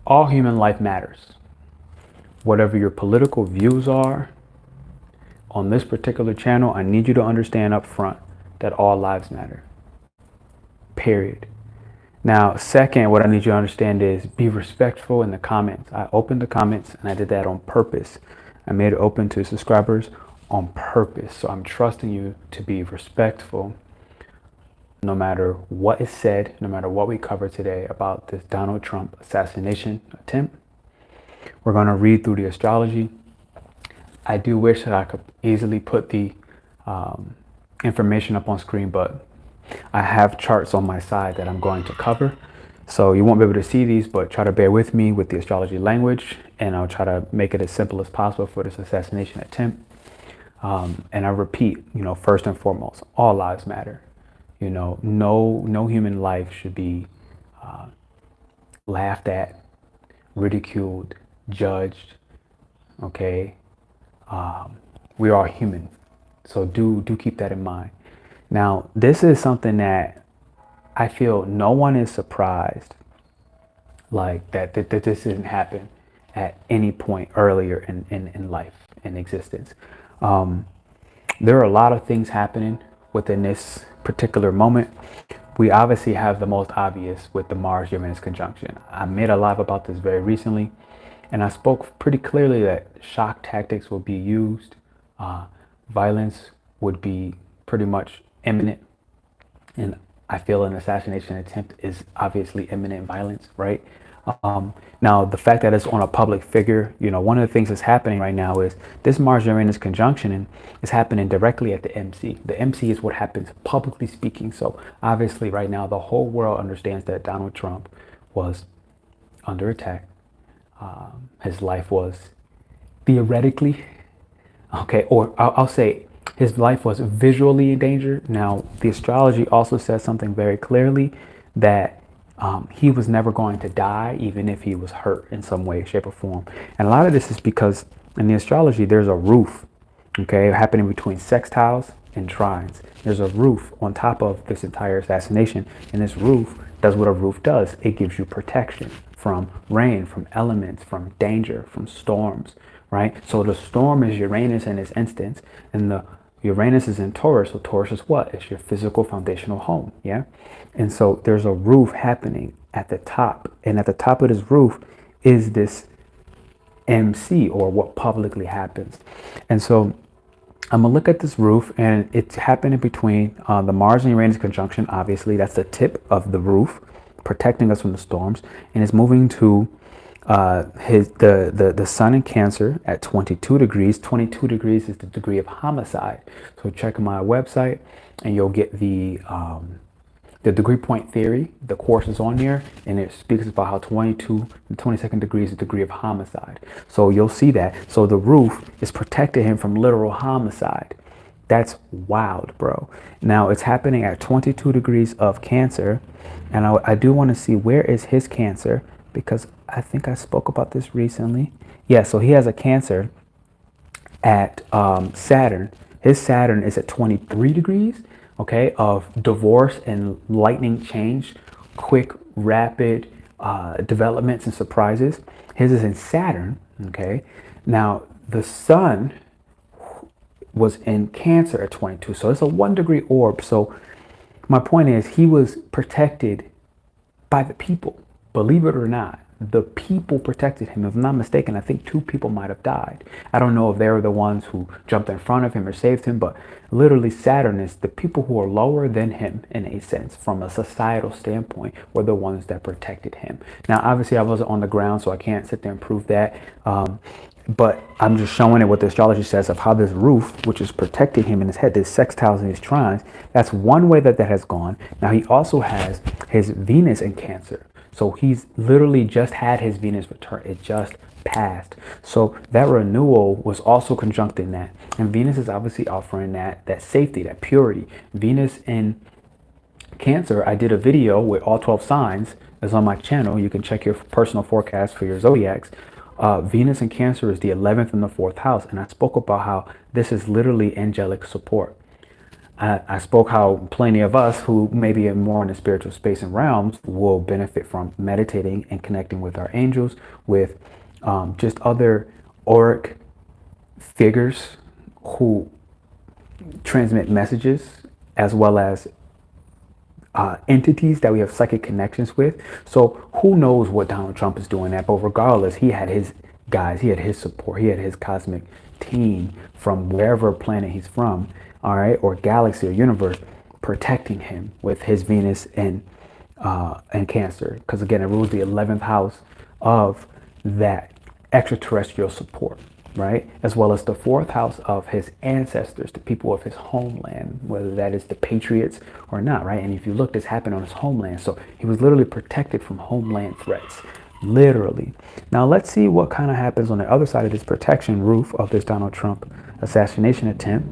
All human life matters. Whatever your political views are, on this particular channel, I need you to understand up front that all lives matter. Period. Now, second, what I need you to understand is be respectful in the comments. I opened the comments and I did that on purpose. I made it open to subscribers on purpose. So I'm trusting you to be respectful no matter what is said, no matter what we cover today about this Donald Trump assassination attempt. We're going to read through the astrology. I do wish that I could easily put the information up on screen, but I have charts on my side that I'm going to cover. So you won't be able to see these, but try to bear with me with the astrology language, and I'll try to make it as simple as possible for this assassination attempt. And I repeat, first and foremost, all lives matter. No human life should be laughed at, ridiculed, judged. Okay. We are human. So do keep that in mind. Now, this is something that I feel no one is surprised like that this didn't happen at any point earlier in life, in existence. There are a lot of things happening within this particular moment. We obviously have the most obvious with the Mars-Uranus conjunction. I made a live about this very recently, and I spoke pretty clearly that shock tactics will be used. Violence would be pretty much imminent. And I feel an assassination attempt is obviously imminent violence, right? Now, the fact that it's on a public figure, one of the things that's happening right now is this Mars-Uranus conjunction is happening directly at the MC. The MC is what happens publicly speaking. So obviously right now, the whole world understands that Donald Trump was under attack. His life was theoretically, okay, or I'll say his life was visually in danger. Now, the astrology also says something very clearly that he was never going to die, even if he was hurt in some way, shape, or form. And a lot of this is because in the astrology, there's a roof, okay, happening between sextiles and trines. There's a roof on top of this entire assassination. And this roof does what a roof does. It gives you protection from rain, from elements, from danger, from storms, right? So the storm is Uranus in this instance, and the Uranus is in Taurus. So Taurus is what? It's your physical foundational home, yeah? And so there's a roof happening at the top, and at the top of this roof is this MC, or what publicly happens. And so I'm gonna look at this roof, and it's happening between the Mars and Uranus conjunction. Obviously, that's the tip of the roof, protecting us from the storms, and it's moving to the sun in Cancer at 22 degrees. 22 degrees is the degree of homicide. So check my website, and you'll get the degree point theory. The course is on there, and it speaks about how 22 and 22nd degrees is the degree of homicide. So you'll see that. So the roof is protecting him from literal homicide. That's wild, bro. Now it's happening at 22 degrees of Cancer, and I do want to see where is his Cancer, because I think I spoke about this recently. Yeah, so he has a Cancer at Saturn. His Saturn is at 23 degrees, okay, of divorce and lightning change, quick, rapid developments and surprises. His is in Saturn, okay. Now, the sun was in Cancer at 22, so it's a 1 degree orb. So my point is, he was protected by the people. Believe it or not, the people protected him. If I'm not mistaken, I think 2 people might have died. I don't know if they were the ones who jumped in front of him or saved him, but literally Saturn is the people who are lower than him, in a sense, from a societal standpoint, were the ones that protected him. Now, obviously, I wasn't on the ground, so I can't sit there and prove that. But I'm just showing it what the astrology says of how this roof, which is protecting him in his head, this sextiles and his trines, that's one way that has gone. Now, he also has his Venus in Cancer. So he's literally just had his Venus return. It just passed. So that renewal was also conjuncting that. And Venus is obviously offering that safety, that purity. Venus in Cancer, I did a video with all 12 signs. It's on my channel. You can check your personal forecast for your zodiacs. Venus in Cancer is the 11th and the 4th house. And I spoke about how this is literally angelic support. I spoke how plenty of us who maybe are more in the spiritual space and realms will benefit from meditating and connecting with our angels, with just other auric figures who transmit messages, as well as entities that we have psychic connections with. So who knows what Donald Trump is doing that, but regardless, he had his guys, he had his support, he had his cosmic team from wherever planet he's from, all right, or galaxy or universe, protecting him with his Venus and Cancer, because again, it rules the 11th house of that extraterrestrial support, right? As well as the 4th house of his ancestors, the people of his homeland, whether that is the patriots or not, right? And if you look, this happened on his homeland. So he was literally protected from homeland threats, literally. Now let's see what kind of happens on the other side of this protection roof of this Donald Trump assassination attempt.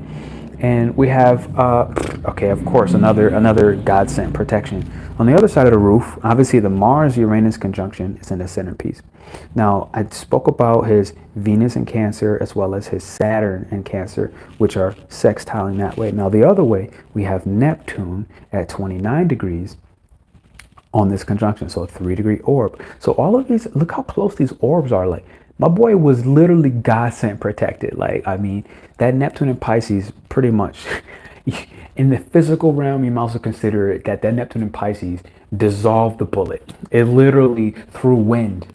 And we have, okay, of course, another God-sent protection. On the other side of the roof, obviously the Mars-Uranus conjunction is in the centerpiece. Now, I spoke about his Venus in Cancer as well as his Saturn in Cancer, which are sextiling that way. Now, the other way, we have Neptune at 29 degrees on this conjunction, so a 3-degree orb. So all of these, look how close these orbs are. Like, my boy was literally God-sent protected. Like, I mean, that Neptune in Pisces pretty much, in the physical realm, you might also consider it that Neptune in Pisces dissolved the bullet. It literally threw wind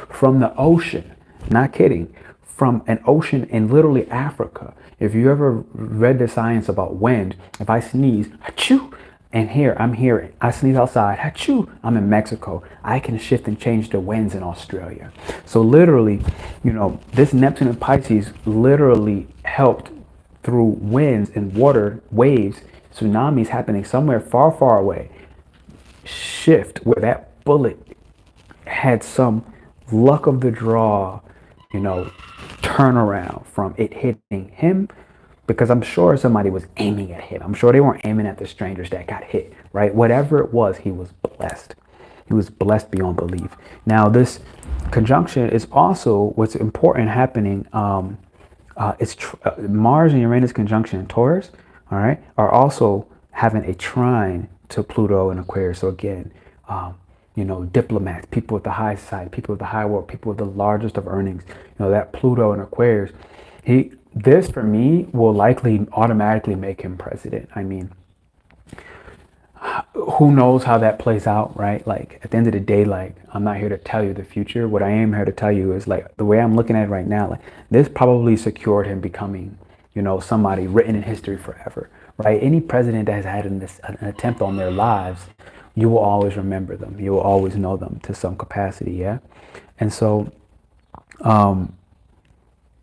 from the ocean, not kidding, from an ocean in literally Africa. If you ever read the science about wind, if I sneeze, achoo, and here, I'm here, I sneeze outside, achoo, I'm in Mexico, I can shift and change the winds in Australia. So literally, you know, this Neptune in Pisces literally helped through winds and water, waves, tsunamis happening somewhere far, far away, shift where that bullet had some luck of the draw, you know, turnaround from it hitting him, because I'm sure somebody was aiming at him. I'm sure they weren't aiming at the strangers that got hit, right? Whatever it was, he was blessed. He was blessed beyond belief. Now, this conjunction is also what's important happening. It's Mars and Uranus conjunction in Taurus, all right, are also having a trine to Pluto and Aquarius. So again, you know, diplomats, people with the high side, people with the high world, people with the largest of earnings, you know, that Pluto and Aquarius, this for me will likely automatically make him president. I mean, who knows how that plays out, right? Like at the end of the day, like I'm not here to tell you the future. What I am here to tell you is like the way I'm looking at it right now, like this probably secured him becoming, you know, somebody written in history forever, right? Any president that has had an attempt on their lives, you will always remember them. You will always know them to some capacity, yeah? And so,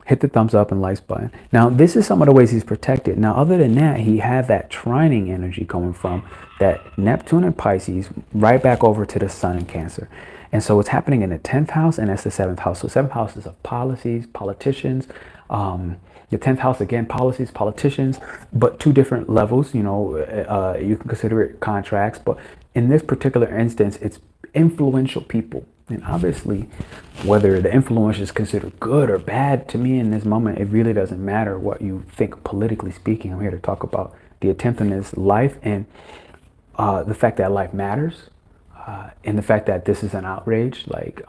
hit the thumbs up and likes button. Now, this is some of the ways he's protected. Now, other than that, he had that trining energy coming from that Neptune and Pisces right back over to the Sun in Cancer. And so it's happening in the 10th house, and that's the 7th house. So 7th house is of policies, politicians. The 10th house, again, policies, politicians, but 2 different levels. You know, you can consider it contracts. But in this particular instance, it's influential people. And obviously, whether the influence is considered good or bad, to me in this moment, it really doesn't matter what you think politically speaking. I'm here to talk about the attempt in this life and the fact that life matters, and the fact that this is an outrage. Like,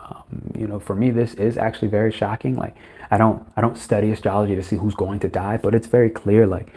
you know, for me, this is actually very shocking. Like, I don't study astrology to see who's going to die, but it's very clear, like,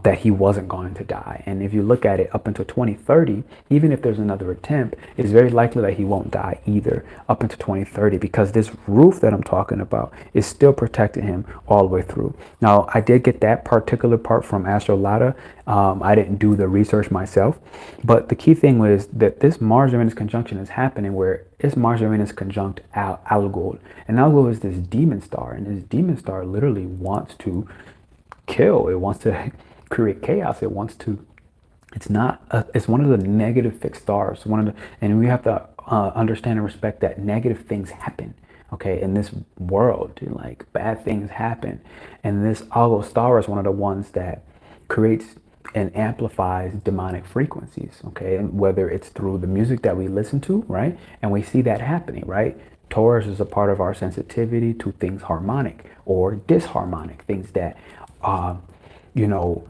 that he wasn't going to die. And if you look at it up until 2030, even if there's another attempt, it's very likely that he won't die either up until 2030, because this roof that I'm talking about is still protecting him all the way through. Now, I did get that particular part from Astrolata. I didn't do the research myself, but the key thing was that this Mars-Uranus conjunction is happening where it's Mars-Uranus conjunct algol. And algol is this demon star, and this demon star literally wants to kill. It wants to create chaos. It wants to, it's not, it's one of the negative fixed stars. And we have to understand and respect that negative things happen, okay, in this world. Like, bad things happen. And this algol star is one of the ones that creates and amplifies demonic frequencies, okay, and whether it's through the music that we listen to, right, and we see that happening, right. Taurus is a part of our sensitivity to things harmonic or disharmonic, things that you know,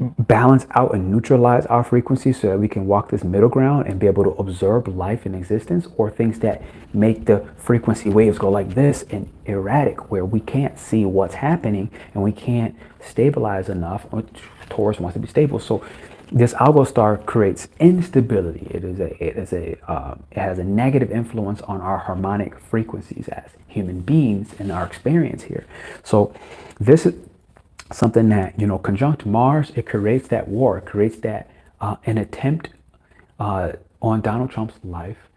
balance out and neutralize our frequency so that we can walk this middle ground and be able to observe life in existence, or things that make the frequency waves go like this and erratic, where we can't see what's happening and we can't stabilize enough. Taurus wants to be stable, so this algol star creates instability. It has a negative influence on our harmonic frequencies as human beings in our experience here. So this is something that, conjunct Mars, it creates that war, it creates that an attempt on Donald Trump's life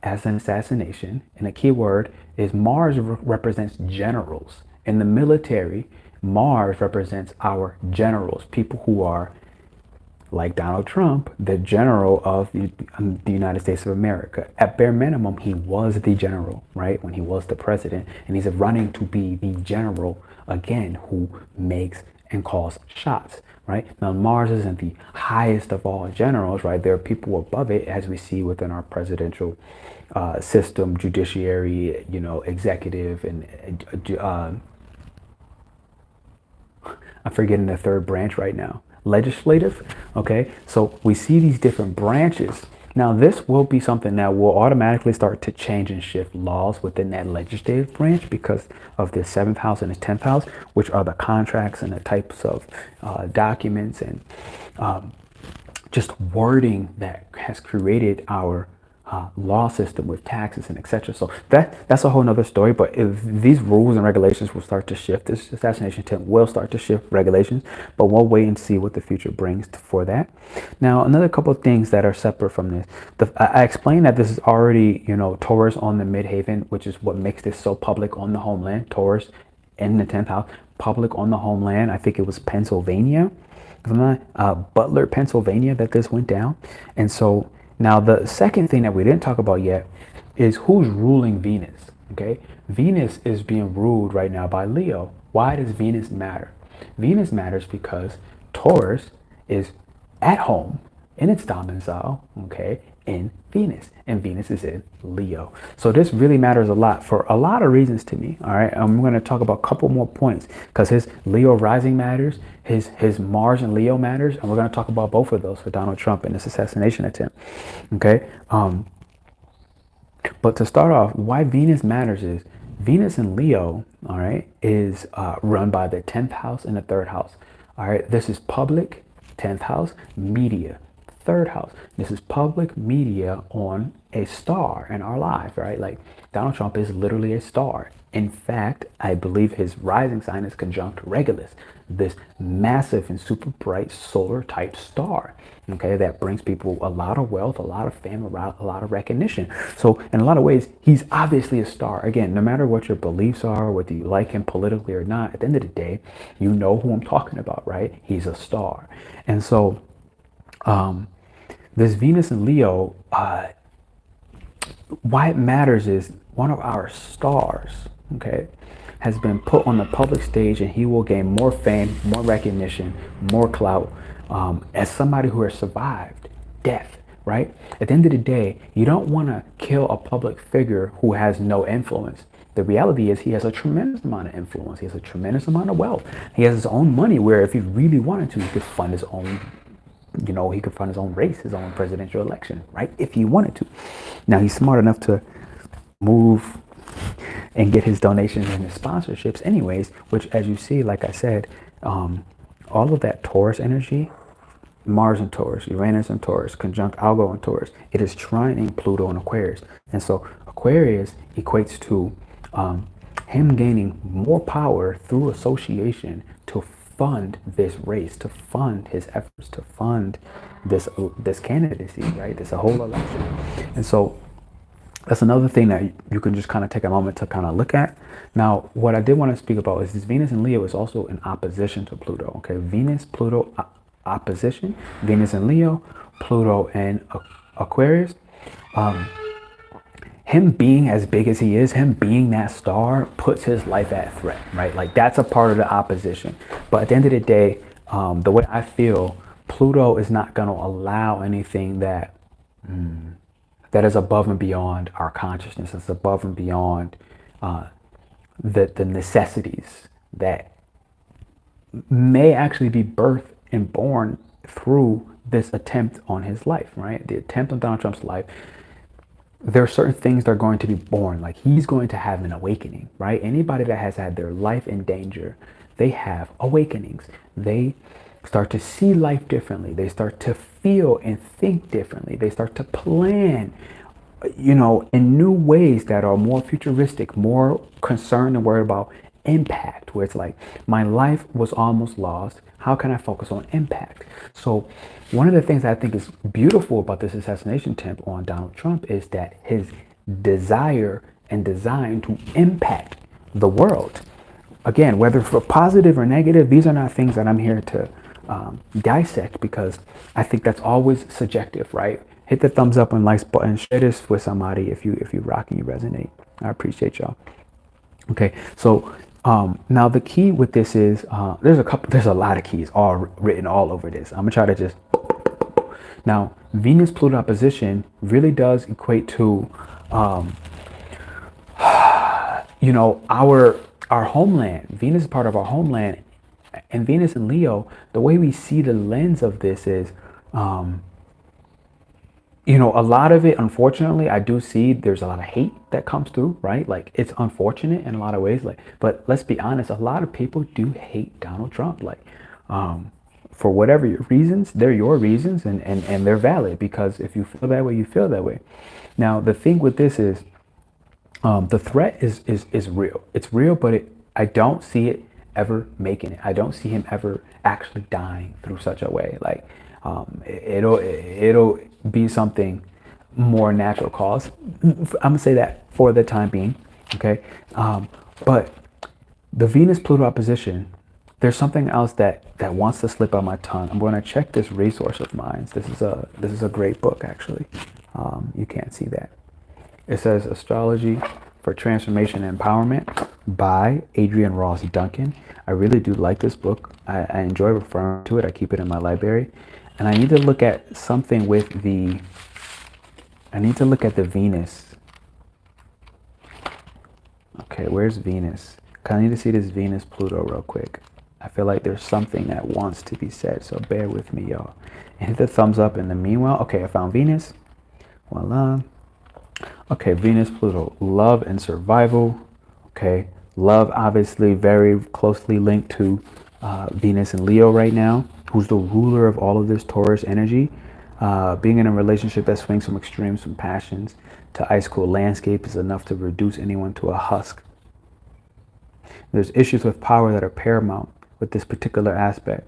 as an assassination. And the key word is Mars represents generals. In the military, Mars represents our generals, people who are like Donald Trump, the general of the United States of America. At bare minimum, he was the general, right? When he was the president, and he's running to be the general again, who makes and calls shots, right? Now, Mars isn't the highest of all generals, right? There are people above it, as we see within our presidential system, judiciary, executive, and I'm forgetting the third branch right now. Legislative. Okay, so we see these different branches. Now this will be something that will automatically start to change and shift laws within that legislative branch because of the 7th house and the 10th house, which are the contracts and the types of documents and just wording that has created our law system with taxes and etc. So that's a whole nother story. But if these rules and regulations will start to shift, this assassination attempt will start to shift regulations, but we'll wait and see what the future brings for that. Now, another couple of things that are separate from this. I explained that this is already, Taurus on the midhaven, which is what makes this so public on the homeland. Taurus in the 10th house, public on the homeland. I think it was Pennsylvania, if I'm not, Butler, Pennsylvania, that this went down. And so now, the second thing that we didn't talk about yet is who's ruling Venus, okay? Venus is being ruled right now by Leo. Why does Venus matter? Venus matters because Taurus is at home in its domicile, okay, in Venus, and Venus is in Leo. So this really matters a lot for a lot of reasons to me, all right? I'm going to talk about a couple more points because his Leo rising matters, his Mars and Leo matters, and we're going to talk about both of those for Donald Trump in this assassination attempt, okay? But to start off, why Venus matters is Venus in Leo, all right, is run by the 10th house and the 3rd house, all right? This is public, 10th house, media. 3rd house. This is public media on a star in our life, right? Like Donald Trump is literally a star. In fact, I believe his rising sign is conjunct Regulus, this massive and super bright solar type star, okay, that brings people a lot of wealth, a lot of fame, a lot of recognition. So in a lot of ways, he's obviously a star. Again, no matter what your beliefs are, whether you like him politically or not, at the end of the day, you know who I'm talking about, right? He's a star. And so, this Venus and Leo, why it matters is one of our stars, okay, has been put on the public stage, and he will gain more fame, more recognition, more clout as somebody who has survived death, right? At the end of the day, you don't want to kill a public figure who has no influence. The reality is he has a tremendous amount of influence. He has a tremendous amount of wealth. He has his own money where if he really wanted to, he could fund his own he could fund his own race, his own presidential election, right? If he wanted to. Now, he's smart enough to move and get his donations and his sponsorships anyways, which, as you see, like I said, all of that Taurus energy, Mars and Taurus, Uranus and Taurus, conjunct algol and Taurus, it is trining Pluto and Aquarius. And so Aquarius equates to him gaining more power through association to fund this race, to fund his efforts, to fund this candidacy, right? This a whole election. And so that's another thing that you can just kind of take a moment to kind of look at. Now, what I did want to speak about is this Venus and Leo is also in opposition to Pluto, okay? Venus, Pluto, opposition, Venus and Leo, Pluto and Aquarius. Him being as big as he is, him being that star puts his life at threat, right? Like that's a part of the opposition. But at the end of the day, the way I feel, Pluto is not going to allow anything that that is above and beyond our consciousness. It's above and beyond the necessities that may actually be birthed and born through this attempt on his life, right? The attempt on Donald Trump's life. There are certain things that are going to be born. Like, he's going to have an awakening, right? Anybody that has had their life in danger, they have awakenings. They start to see life differently. They start to feel and think differently. They start to plan, in new ways that are more futuristic, more concerned and worried about impact, where it's like, my life was almost lost. How can I focus on impact? So one of the things I think is beautiful about this assassination attempt on Donald Trump is that his desire and design to impact the world. Again, whether for positive or negative, these are not things that I'm here to dissect, because I think that's always subjective, right? Hit the thumbs up and likes button. Share this with somebody if you rock and you resonate. I appreciate y'all. Okay, so now the key with this is there's a lot of keys all written all over this. I'm gonna try to just now, Venus Pluto opposition really does equate to our homeland. Venus is part of our homeland, and Venus and Leo, the way we see the lens of this is a lot of it, unfortunately, I do see there's a lot of hate that comes through, right? Like, it's unfortunate in a lot of ways. Like, but let's be honest, a lot of people do hate Donald Trump. Like, for whatever your reasons, they're your reasons, and they're valid, because if you feel that way, you feel that way. Now, the thing with this is, the threat is real. It's real, but I don't see it ever making it. I don't see him ever actually dying through such a way. Like, it'll be something more natural cause. I'm gonna say that for the time being, okay? But the Venus Pluto opposition, there's something else that wants to slip on my tongue. I'm going to check this resource of mine. This is a great book, actually. You can't see that. It says Astrology for Transformation and Empowerment by Adrian Ross Duncan. I really do like this book. I enjoy referring to it. I keep it in my library. And I need to look at something with I need to look at the Venus. Okay, where's Venus? I need to see this Venus Pluto real quick. I feel like there's something that wants to be said, so bear with me, y'all. And hit the thumbs up in the meanwhile. Okay, I found Venus. Voila. Okay, Venus Pluto, love and survival. Okay, love obviously very closely linked to Venus and Leo right now, who's the ruler of all of this Taurus energy. Being in a relationship that swings from extremes, from passions to ice cold landscape, is enough to reduce anyone to a husk. There's issues with power that are paramount with this particular aspect,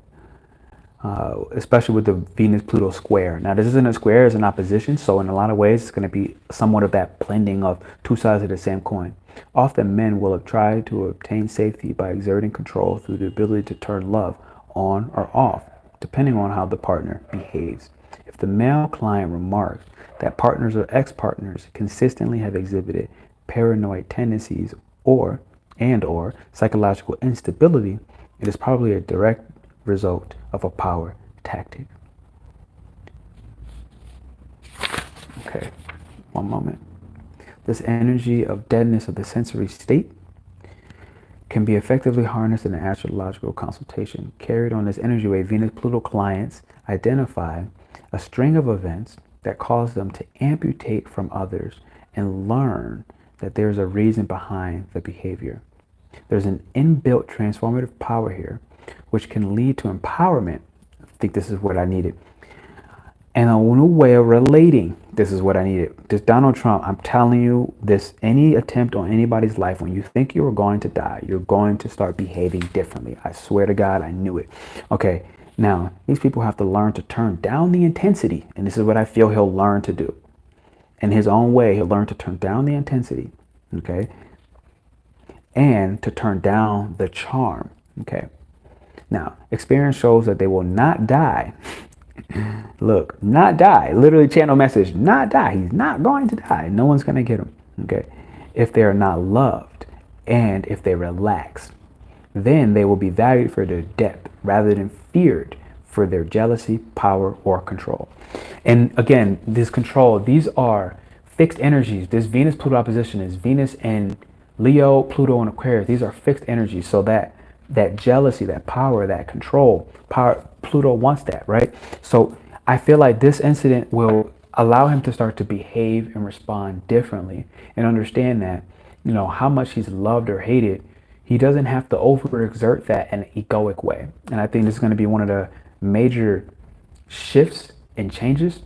especially with the Venus-Pluto square. Now, this isn't a square, it's an opposition, so in a lot of ways, it's going to be somewhat of that blending of two sides of the same coin. Often, men will have tried to obtain safety by exerting control through the ability to turn love on or off, depending on how the partner behaves. If the male client remarks that partners or ex-partners consistently have exhibited paranoid tendencies or psychological instability, it is probably a direct result of a power tactic. Okay, one moment. This energy of deadness of the sensory state can be effectively harnessed in an astrological consultation. Carried on this energy wave, Venus-Pluto clients identify a string of events that cause them to amputate from others and learn that there's a reason behind the behavior. There's an inbuilt transformative power here, which can lead to empowerment. I think this is what I needed. And a new way of relating. This is what I needed. This Donald Trump, I'm telling you, any attempt on anybody's life, when you think you are going to die, you're going to start behaving differently. I swear to God, I knew it. Okay, now, these people have to learn to turn down the intensity. And this is what I feel he'll learn to do. In his own way, he'll learn to turn down the intensity. Okay? And to turn down the charm. Okay? Now, experience shows that they will not die. Look, not die. Literally channel message, not die. He's not going to die. No one's going to get him. Okay? If they are not loved and if they relax, then they will be valued for their depth rather than feared for their jealousy, power, or control. And again, this control, these are fixed energies. This Venus-Pluto opposition is Venus and Leo, Pluto, and Aquarius. These are fixed energies. So that that jealousy, that power, that control. Power, Pluto wants that, right? So I feel like this incident will allow him to start to behave and respond differently and understand that, you know, how much he's loved or hated, he doesn't have to overexert that in an egoic way. And I think this is going to be one of the major shifts and changes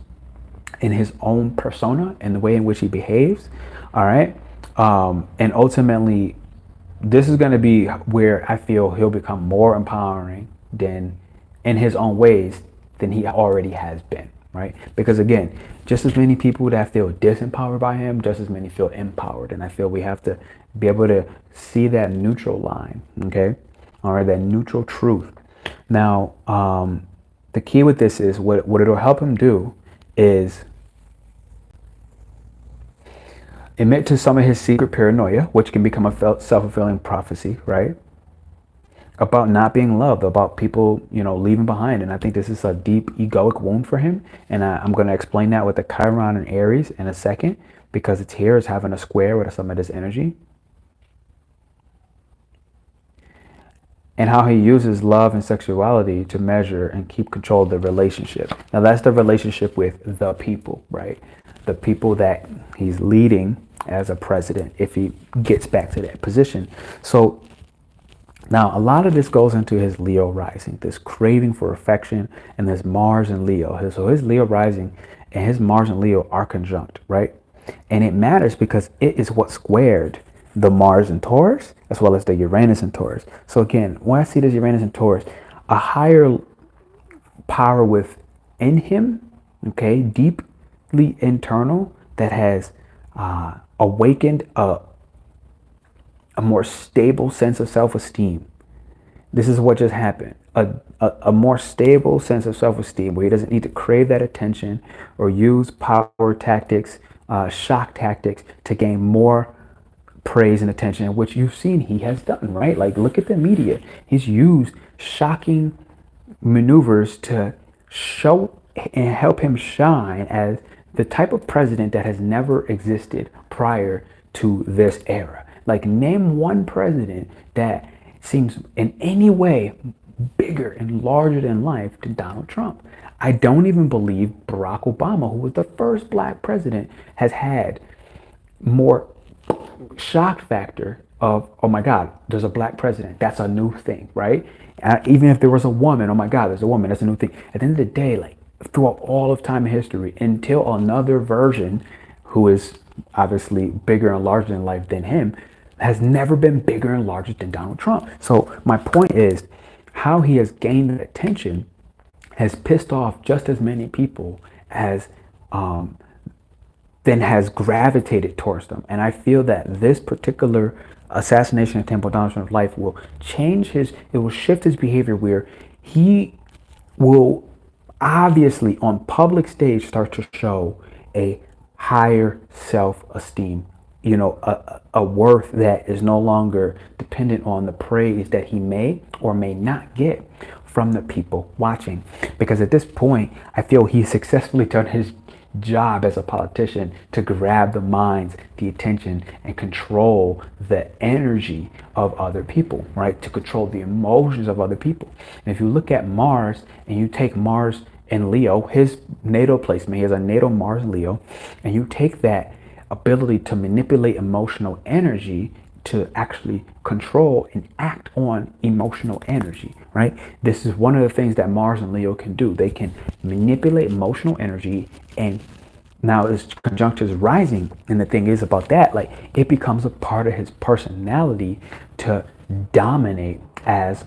in his own persona and the way in which he behaves. All right. And ultimately, this is going to be where I feel he'll become more empowering than in his own ways than he already has been. Right. Because again, just as many people that feel disempowered by him, just as many feel empowered. And I feel we have to be able to see that neutral line. Okay. All right. That neutral truth. Now, the key with this is what it'll help him do is admit to some of his secret paranoia, which can become a self-fulfilling prophecy, right? About not being loved, about people, you know, leaving behind. And I think this is a deep egoic wound for him. And I'm going to explain that with the Chiron and Aries in a second, because it's here, it's having a square with some of this energy. And how he uses love and sexuality to measure and keep control of the relationship. Now that's the relationship with the people, right? The people that he's leading as a president, if he gets back to that position. So now a lot of this goes into his Leo rising, this craving for affection, and this Mars and Leo. So his Leo rising and his Mars and Leo are conjunct, right? And it matters because it is what squared the Mars and Taurus, as well as the Uranus and Taurus. So again, when I see this Uranus and Taurus, a higher power within him, okay, deeply internal, that has awakened a more stable sense of self-esteem. This is what just happened. A more stable sense of self-esteem where he doesn't need to crave that attention or use power tactics, shock tactics to gain more praise and attention, which you've seen he has done, right? Like, look at the media. He's used shocking maneuvers to show and help him shine as the type of president that has never existed prior to this era. Like, name one president that seems in any way bigger and larger than life than Donald Trump. I don't even believe Barack Obama, who was the first black president, has had more shock factor of, oh my God, there's a black president. That's a new thing, right? Even if there was a woman, oh my God, there's a woman. That's a new thing. At the end of the day, like throughout all of time in history, until another version who is obviously bigger and larger in life than him has never been bigger and larger than Donald Trump. So my point is how he has gained attention has pissed off just as many people as then has gravitated towards them. And I feel that this particular assassination attempt on Donald Trump's life will it will shift his behavior where he will obviously on public stage start to show a higher self-esteem, you know, a worth that is no longer dependent on the praise that he may or may not get from the people watching. Because at this point, I feel he successfully done his job as a politician to grab the minds, the attention, and control the energy of other people, right? To control the emotions of other people. And if you look at Mars and you take Mars in Leo, his natal placement, he has a natal Mars in Leo, and you take that ability to manipulate emotional energy to actually control and act on emotional energy, right? This is one of the things that Mars and Leo can do. They can manipulate emotional energy, and now this conjunct is rising. And the thing is about that, like it becomes a part of his personality to dominate as,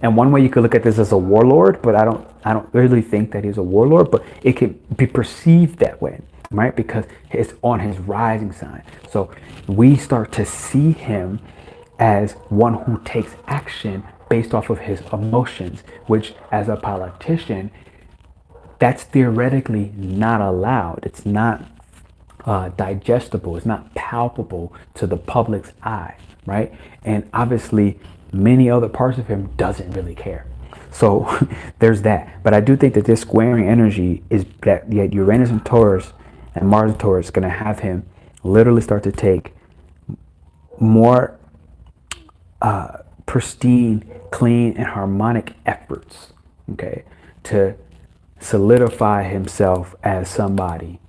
and one way you could look at this as a warlord, but I don't really think that he's a warlord, but it can be perceived that way, right? Because it's on his rising sign. So we start to see him as one who takes action based off of his emotions, which as a politician, that's theoretically not allowed. It's not digestible. It's not palpable to the public's eye, right? And obviously many other parts of him doesn't really care. So there's that. But I do think that this squaring energy is that Uranus and Taurus and Mars and Taurus is going to have him literally start to take more pristine, clean, and harmonic efforts, okay, to solidify himself as somebody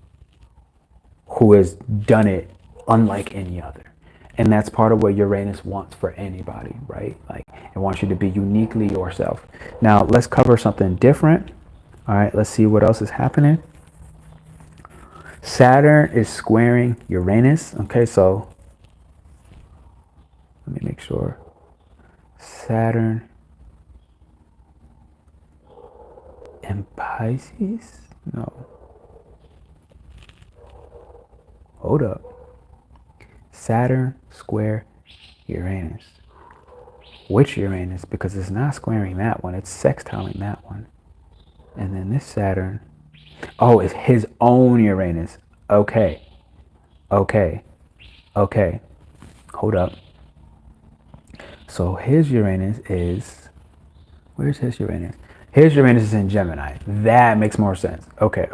who has done it unlike any other. And that's part of what Uranus wants for anybody, right? Like, it wants you to be uniquely yourself. Now, let's cover something different. All right, let's see what else is happening. Saturn is squaring Uranus. Okay, so let me make sure. Saturn and Pisces? No. Hold up. Saturn square Uranus. Which Uranus? Because it's not squaring that one. It's sextiling that one. And then this Saturn. Oh, it's his own Uranus. Okay. Okay. Okay. Hold up. So his Uranus is... Where's his Uranus? His Uranus is in Gemini. That makes more sense. Okay.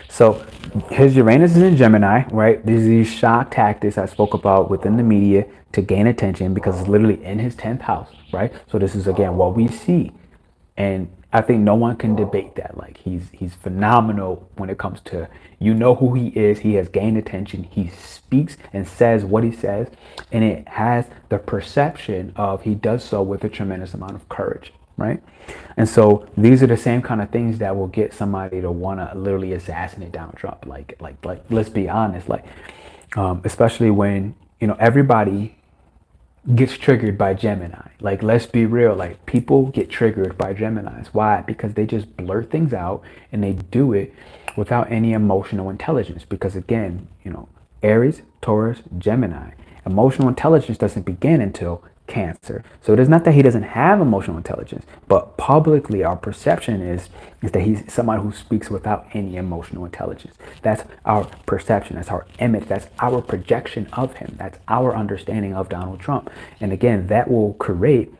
So his Uranus is in Gemini, right? These shock tactics I spoke about within the media to gain attention because it's literally in his 10th house, right? So this is, again, what we see. And I think no one can debate that. Like, he's phenomenal when it comes to, you know who he is. He has gained attention. He speaks and says what he says. And it has the perception of he does so with a tremendous amount of courage, right? And so these are the same kind of things that will get somebody to want to literally assassinate Donald Trump. Like, let's be honest, like, especially when, you know, everybody gets triggered by Gemini. Like, let's be real, like, people get triggered by Geminis. Why? Because they just blurt things out and they do it without any emotional intelligence. Because again, you know, Aries, Taurus, Gemini, emotional intelligence doesn't begin until Cancer. So it is not that he doesn't have emotional intelligence, but publicly our perception is that he's somebody who speaks without any emotional intelligence. That's our perception. That's our image. That's our projection of him. That's our understanding of Donald Trump. And again, that will create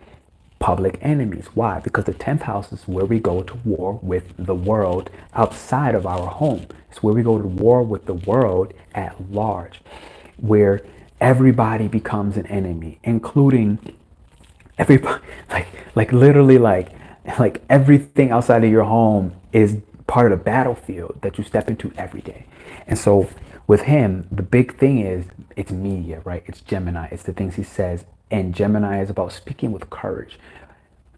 public enemies. Why? Because the 10th house is where we go to war with the world outside of our home. It's where we go to war with the world at large, where everybody becomes an enemy, including everybody. Like literally, like everything outside of your home is part of the battlefield that you step into every day. And so with him, the big thing is it's media, right? It's Gemini. It's the things he says. And Gemini is about speaking with courage,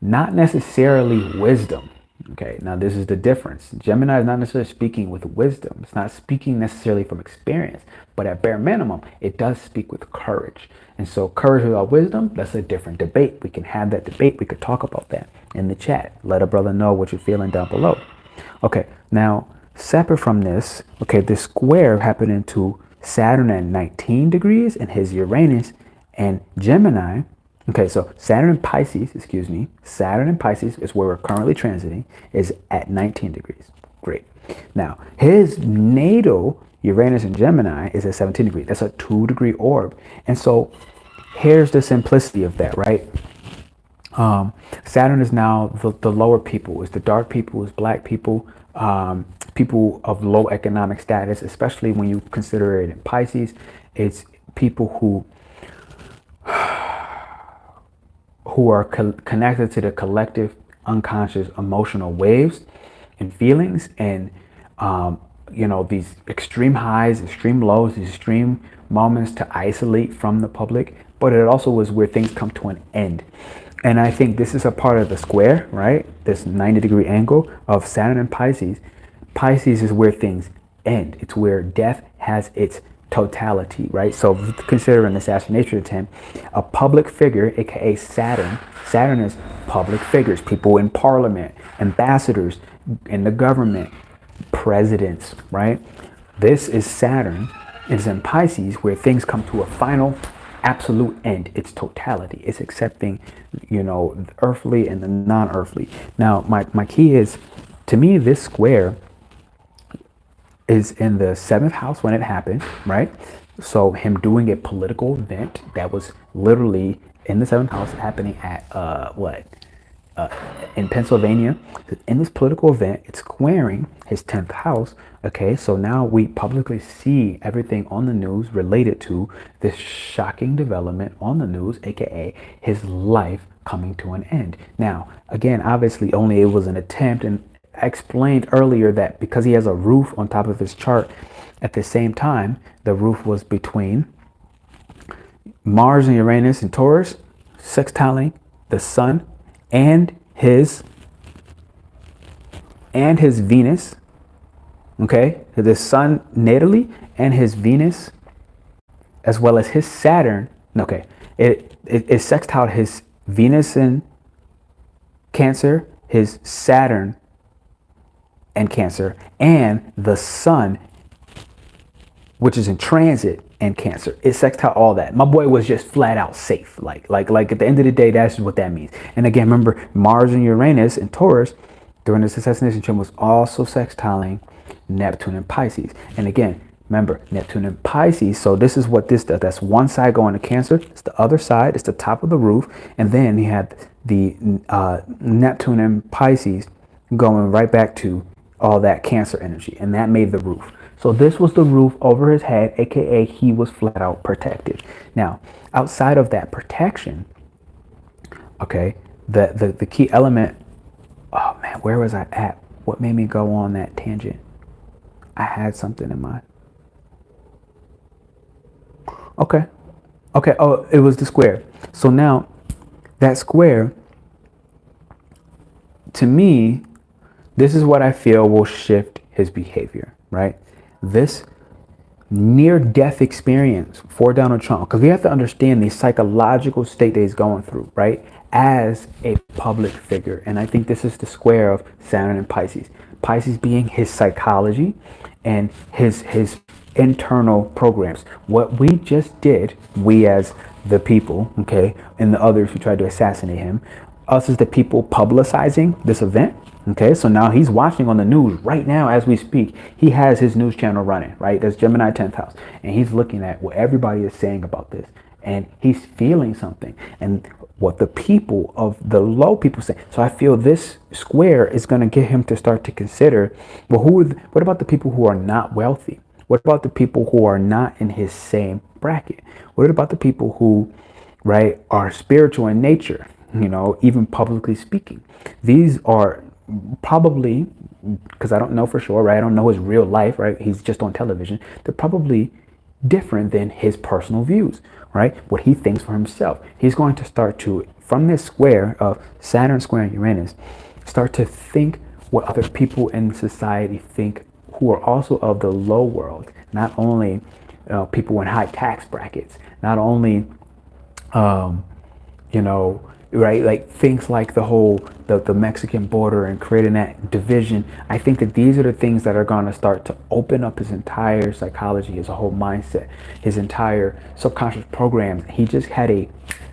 not necessarily wisdom. Okay, now this is the difference. Gemini is not necessarily speaking with wisdom. It's not speaking necessarily from experience, but at bare minimum, it does speak with courage. And so courage without wisdom, that's a different debate. We can have that debate. We could talk about that in the chat. Let a brother know what you're feeling down below. Okay, now separate from this, okay, this square happened into Saturn at 19 degrees and his Uranus and Gemini. Okay, so Saturn in Pisces is where we're currently transiting, is at 19 degrees. Great. Now, his natal Uranus in Gemini is at 17 degrees. That's a 2-degree orb. And so here's the simplicity of that, right? Saturn is now the lower people. It's the dark people, it's black people, people of low economic status, especially when you consider it in Pisces. It's people who are connected to the collective unconscious emotional waves and feelings, and you know, these extreme highs, extreme lows, these extreme moments to isolate from the public. But it also is where things come to an end. And I think this is a part of the square, right? This 90-degree angle of Saturn and Pisces. Pisces is where things end. It's where death has its totality, right? So consider an assassination attempt, a public figure, aka Saturn. Saturn is public figures, people in parliament, ambassadors in the government, presidents, right? This is Saturn. It's in Pisces where things come to a final absolute end. It's totality. It's accepting, you know, the earthly and the non-earthly. Now, my key is, to me, this square is in the 7th house when it happened, right? So him doing a political event that was literally in the 7th house happening at in Pennsylvania. In this political event, it's squaring his 10th house. Okay, so now we publicly see everything on the news related to this shocking development on the news, aka his life coming to an end. Now, again, obviously, only it was an attempt, and I explained earlier that because he has a roof on top of his chart, at the same time, the roof was between Mars and Uranus and Taurus, sextiling the Sun and his Venus. Okay, the Sun natally and his Venus, as well as his Saturn. Okay, it sextiled his Venus in Cancer, his Saturn and Cancer, and the Sun, which is in transit and Cancer. It sextiled all that. My boy was just flat out safe. Like at the end of the day, that's what that means. And again, remember, Mars and Uranus and Taurus during this assassination trip was also sextiling Neptune and Pisces. And again, remember, Neptune and Pisces. So this is what this does. That's one side going to Cancer. It's the other side. It's the top of the roof. And then he had the Neptune and Pisces going right back to all that Cancer energy. And that made the roof. So this was the roof over his head, aka he was flat out protected. Now, outside of that protection, okay, the key element, oh man, where was I at? What made me go on that tangent? I had something in mind. Okay. Oh, it was the square. So now that square, to me, this is what I feel will shift his behavior, right? This near-death experience for Donald Trump, because we have to understand the psychological state that he's going through, right? As a public figure. And I think this is the square of Saturn and Pisces. Pisces being his psychology and his internal programs. What we just did, we as the people, okay, and the others who tried to assassinate him, us as the people publicizing this event, okay, so now he's watching on the news right now as we speak. He has his news channel running, right? That's Gemini 10th house. And he's looking at what everybody is saying about this. And he's feeling something. And what the people of the low people say. So I feel this square is going to get him to start to consider, well, what about the people who are not wealthy? What about the people who are not in his same bracket? What about the people who, right, are spiritual in nature, you know, even publicly speaking? These are probably, because I don't know for sure, right? I don't know his real life, right? He's just on television. They're probably different than his personal views, right? What he thinks for himself. He's going to start to, from this square of Saturn squaring Uranus, start to think what other people in society think who are also of the low world. Not only people in high tax brackets, not only, you know, right, like things like the Mexican border and creating that division. I think that these are the things that are going to start to open up his entire psychology, his whole mindset, his entire subconscious programs. He just had a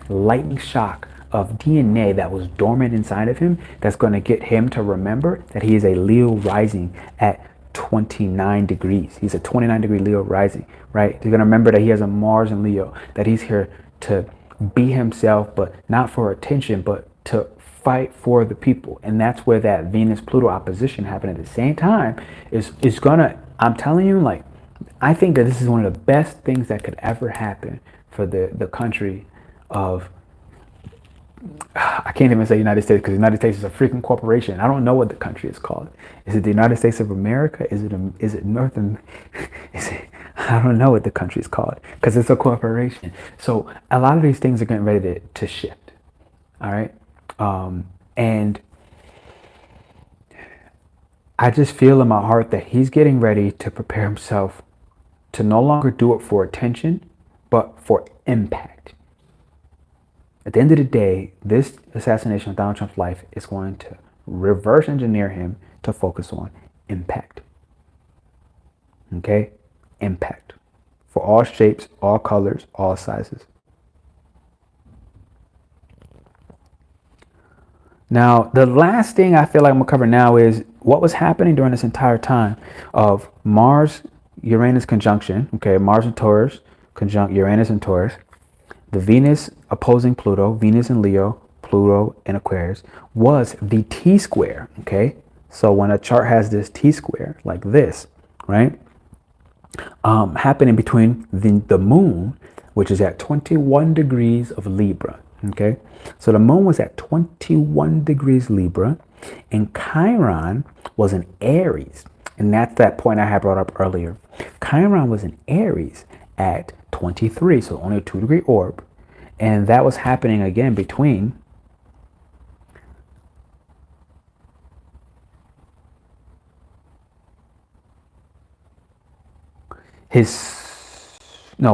lightning shock of DNA that was dormant inside of him that's going to get him to remember that he is a Leo rising at 29 degrees. He's a 29-degree Leo rising, right? He's going to remember that he has a Mars in Leo, that he's here to be himself, but not for attention, but to fight for the people. And that's where that Venus-Pluto opposition happened at the same time is gonna, I'm telling you, like, I think that this is one of the best things that could ever happen for the country of, I can't even say United States, because the United States is a freaking corporation. I don't know what the country is called. Is it the United States of America? Is it Northern? I don't know what the country is called, because it's a corporation. So a lot of these things are getting ready to shift. All right. And I just feel in my heart that he's getting ready to prepare himself to no longer do it for attention, but for impact. At the end of the day, this assassination of Donald Trump's life is going to reverse engineer him to focus on impact. Okay? Impact. For all shapes, all colors, all sizes. Now, the last thing I feel like I'm going to cover now is what was happening during this entire time of Mars-Uranus conjunction. Okay, Mars and Taurus conjunct Uranus and Taurus. The Venus opposing Pluto, Venus and Leo, Pluto in Aquarius, was the T-square, okay? So when a chart has this T-square like this, right, happening between the moon, which is at 21 degrees of Libra, okay? So the moon was at 21 degrees Libra, and Chiron was in Aries. And that's that point I had brought up earlier. Chiron was in Aries at 23, so only a 2-degree orb. And that was happening again between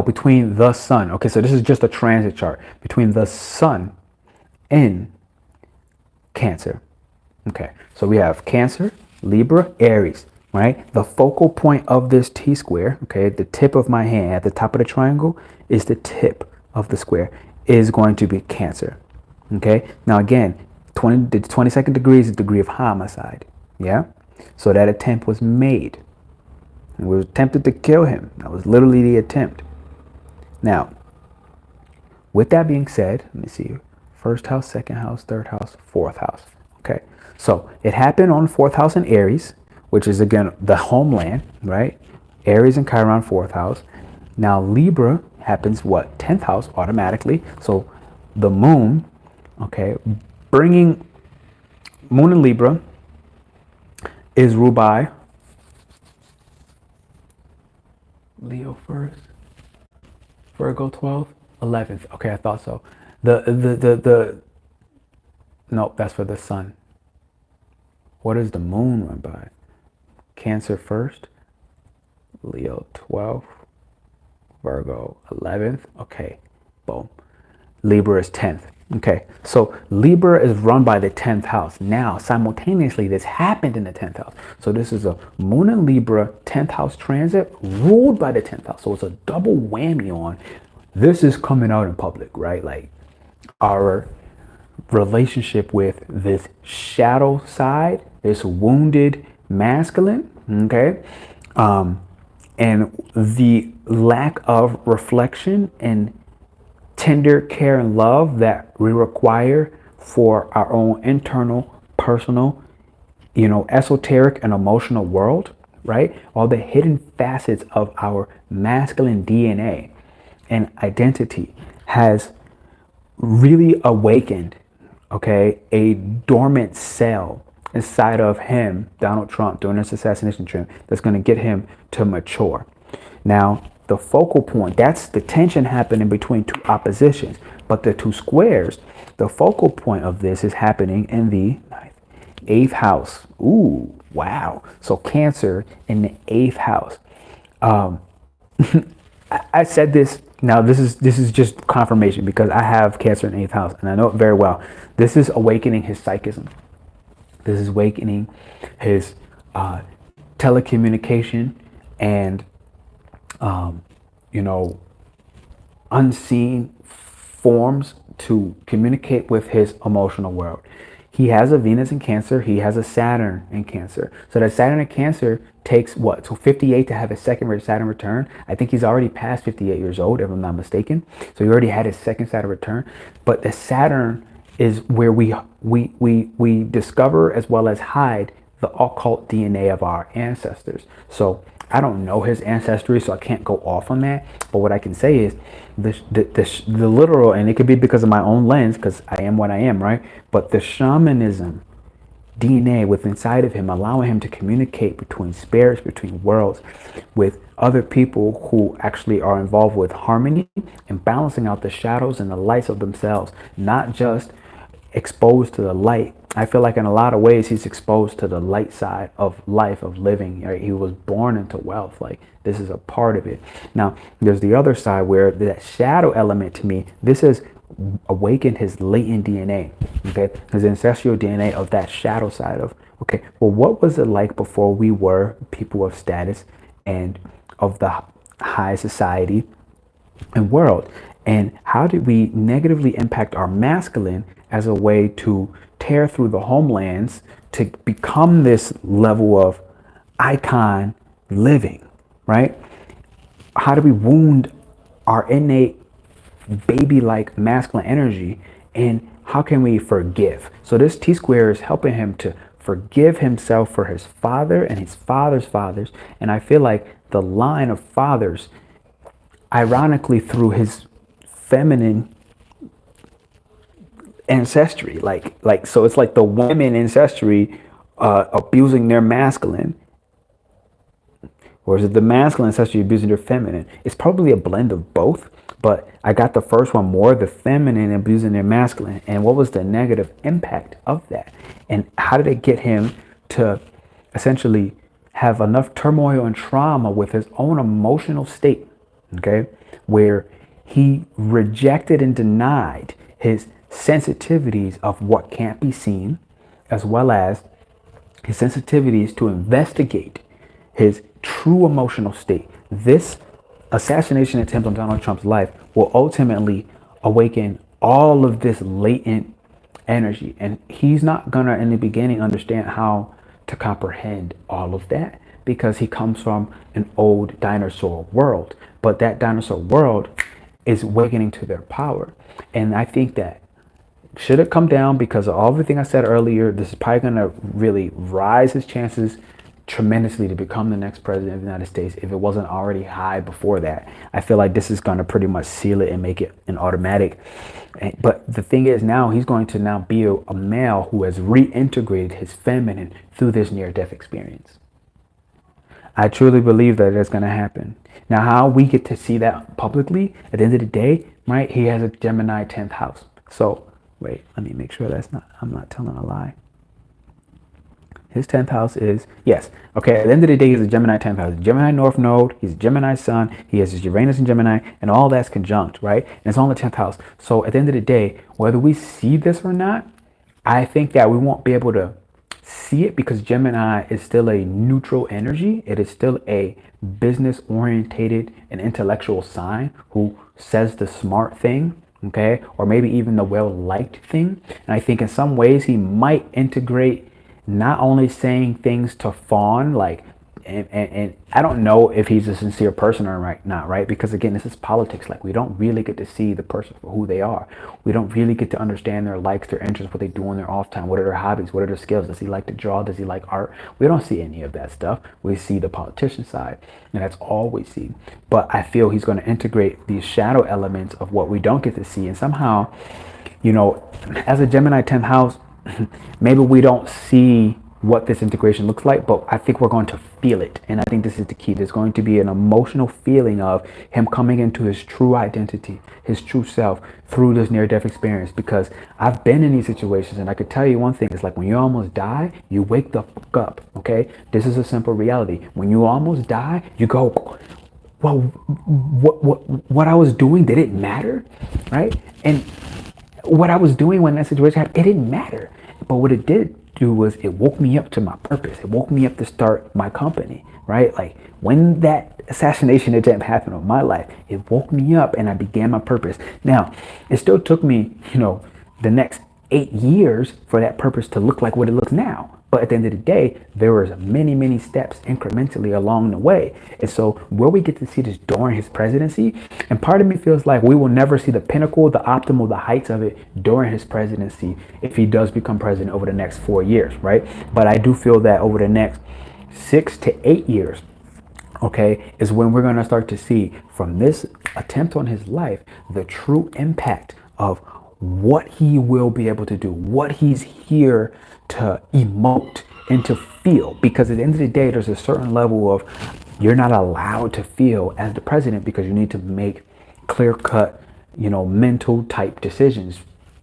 between the sun. Okay, so this is just a transit chart between the sun in Cancer. Okay, so we have Cancer, Libra, Aries, right? The focal point of this T-square, okay, the tip of my hand at the top of the triangle is the tip of the square, is going to be Cancer. Okay, now again, the 22nd degree is the degree of homicide. Yeah, so that attempt was made. It was attempted to kill him. That was literally the attempt. Now, with that being said, let me see. First house, second house, third house, fourth house. Okay, so it happened on fourth house in Aries, which is again the homeland, right? Aries and Chiron, fourth house. Now Libra happens what? 10th house automatically. So the moon, okay, bringing moon in Libra is ruled by Leo first, Virgo 12th, 11th. Okay, I thought so. Nope, that's for the sun. What does the moon run by? Cancer first, Leo 12th, Virgo 11th. Okay, boom. Libra is 10th. Okay, so Libra is run by the 10th house. Now, simultaneously, this happened in the 10th house. So this is a moon in Libra 10th house transit ruled by the 10th house. So it's a double whammy on this is coming out in public, right? Like our relationship with this shadow side, this wounded masculine, okay? And the lack of reflection and tender care and love that we require for our own internal, personal, esoteric and emotional world, right? All the hidden facets of our masculine DNA and identity has really awakened, okay, a dormant cell inside of him, Donald Trump, during this assassination attempt that's going to get him to mature. Now, the focal point, that's the tension happening between two oppositions. But the two squares, the focal point of this is happening in the 8th house. Ooh, wow. So Cancer in the 8th house. I said this, now this is just confirmation because I have Cancer in the 8th house and I know it very well. This is awakening his psychism. This is awakening his telecommunication and unseen forms to communicate with his emotional world. He has a Venus in Cancer. He has a Saturn in Cancer. So that Saturn in Cancer takes what? So 58 to have his second Saturn return. I think he's already past 58 years old, if I'm not mistaken. So he already had his second Saturn return. But the Saturn is where we discover as well as hide the occult DNA of our ancestors. So I don't know his ancestry, so I can't go off on that. But what I can say is the literal, and it could be because of my own lens, because I am what I am, right? But the shamanism DNA within inside of him, allowing him to communicate between spirits, between worlds, with other people who actually are involved with harmony and balancing out the shadows and the lights of themselves, not just exposed to the light. I feel like in a lot of ways he's exposed to the light side of life, of living, right? He was born into wealth. Like this is a part of it. Now there's the other side where that shadow element, to me, this has awakened his latent DNA, okay, his ancestral DNA of that shadow side of, okay, well, what was it like before we were people of status and of the high society and world? And how did we negatively impact our masculine as a way to tear through the homelands to become this level of icon living, right? How do we wound our innate baby-like masculine energy And how can we forgive? So this T square is helping him to forgive himself for his father and his father's fathers. And I feel like the line of fathers, ironically, through his feminine ancestry, so it's like the women ancestry abusing their masculine, or is it the masculine ancestry abusing their feminine? It's probably a blend of both, but I got the first one more, the feminine abusing their masculine. And what was the negative impact of that? And how did it get him to essentially have enough turmoil and trauma with his own emotional state, okay, where he rejected and denied his sensitivities of what can't be seen, as well as his sensitivities to investigate his true emotional state. This assassination attempt on Donald Trump's life will ultimately awaken all of this latent energy. And he's not gonna, in the beginning, understand how to comprehend all of that, because he comes from an old dinosaur world. But that dinosaur world is awakening to their power. And I think that should it come down, because of everything I said earlier, this is probably going to really rise his chances tremendously to become the next president of the United States, if it wasn't already high before that. I feel like this is going to pretty much seal it and make it an automatic. But the thing is, now he's going to now be a male who has reintegrated his feminine through this near-death experience. I truly believe that it's going to happen. Now, how we get to see that publicly, at the end of the day, right, he has a Gemini 10th house. So, wait, let me make sure I'm not telling a lie. His 10th house is, yes, okay, at the end of the day, he's a Gemini 10th house. Gemini North Node, he's a Gemini Sun, he has his Uranus in Gemini, and all that's conjunct, right? And it's all in the 10th house. So at the end of the day, whether we see this or not, I think that we won't be able to see it, because Gemini is still a neutral energy. It is still a business orientated and intellectual sign who says the smart thing, okay, or maybe even the well-liked thing. And I think in some ways he might integrate not only saying things to fawn, like, and I don't know if he's a sincere person or not, right? Because again, this is politics. Like, we don't really get to see the person for who they are. We don't really get to understand their likes, their interests, what they do in their off time, what are their hobbies, what are their skills. Does he like to draw? Does he like art? We don't see any of that stuff. We see the politician side, and that's all we see. But I feel he's going to integrate these shadow elements of what we don't get to see. And somehow, you know, as a Gemini 10th house, maybe we don't see what this integration looks like, but I think we're going to feel it. And I think this is the key. There's going to be an emotional feeling of him coming into his true identity, his true self, through this near-death experience. Because I've been in these situations, and I could tell you one thing. It's like when you almost die, you wake the fuck up, okay? This is a simple reality. When you almost die, you go, well, what I was doing, did it matter, right? And what I was doing when that situation happened, it didn't matter. But what it did do was it woke me up to my purpose. It woke me up to start my company, right? Like when that assassination attempt happened on my life, it woke me up and I began my purpose. Now, it still took me, you know, the next 8 years for that purpose to look like what it looks now. But at the end of the day, there was many steps incrementally along the way. And so where we get to see this during his presidency, and part of me feels like we will never see the pinnacle, the optimal, the heights of it during his presidency if he does become president over the next 4 years, right? But I do feel that over the next 6 to 8 years, okay, is when we're going to start to see from this attempt on his life, the true impact of what he will be able to do, what he's here to emote and to feel. Because at the end of the day, there's a certain level of you're not allowed to feel as the president, because you need to make clear-cut, you know, mental type decisions.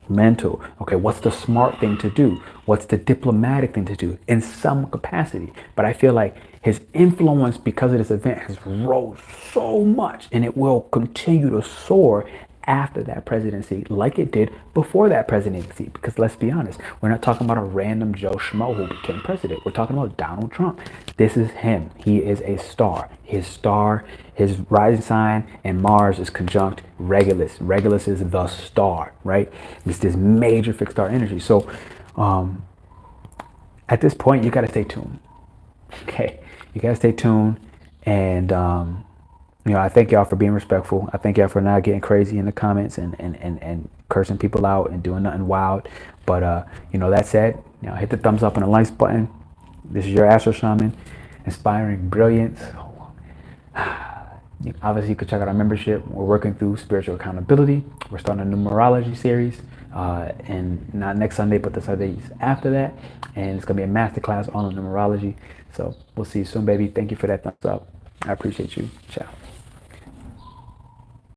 Mental, okay, what's the smart thing to do? What's the diplomatic thing to do in some capacity? But I feel like his influence because of this event has rose so much, and it will continue to soar after that presidency, like it did before that presidency. Because let's be honest, we're not talking about a random Joe Schmo who became president. We're talking about Donald Trump. This is him. He is a star. His rising sign and Mars is conjunct Regulus. Regulus is the star, right? It's this major fixed star energy. So at this point, you got to stay tuned. Okay, you got to stay tuned, and I thank y'all for being respectful. I thank y'all for not getting crazy in the comments and cursing people out and doing nothing wild. But that said, hit the thumbs up and the likes button. This is your Astro Shaman, inspiring brilliance. Obviously, you could check out our membership. We're working through spiritual accountability. We're starting a numerology series, and not next Sunday, but the Sundays after that. And it's gonna be a masterclass on numerology. So we'll see you soon, baby. Thank you for that thumbs up. I appreciate you. Ciao.